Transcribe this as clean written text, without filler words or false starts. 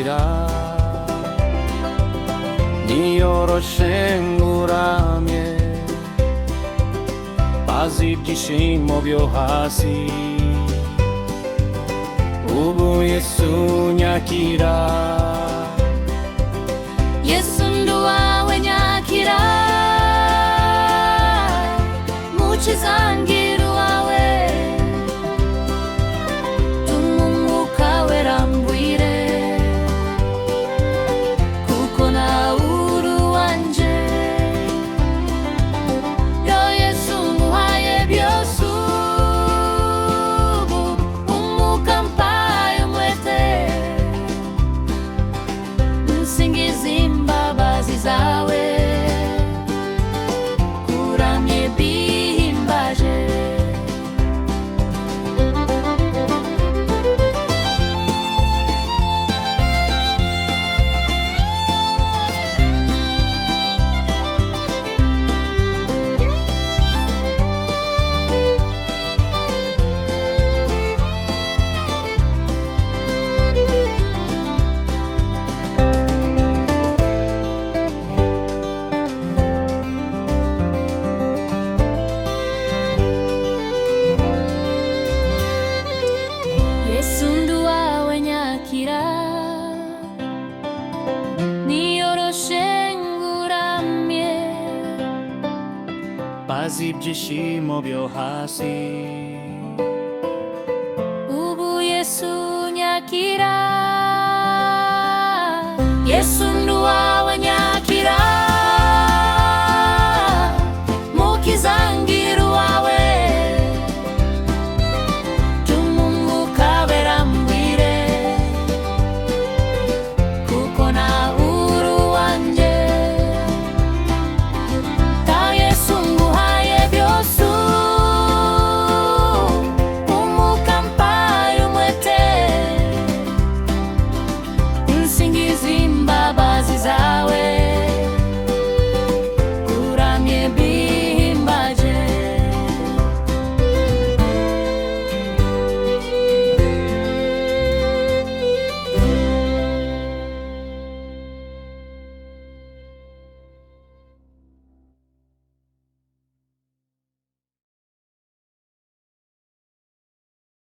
nyakira niyoroshe nguramye bazi ibyishimo byo hasi ubu Yesu nyakira Yesu nduwawe nyakira mukiza ngira uwawe tuma umwuka wera mbwire kuko nawe uri uwanje yo Yesu nguhaye byose ubu umwuka mpaye umwete nsingiza imbabazi zawe kuramye bihimbaje Yesu nduwawe nyakira niyoroshe nguramye bazi ibyishimo byo hasi ubu Yesu nyakira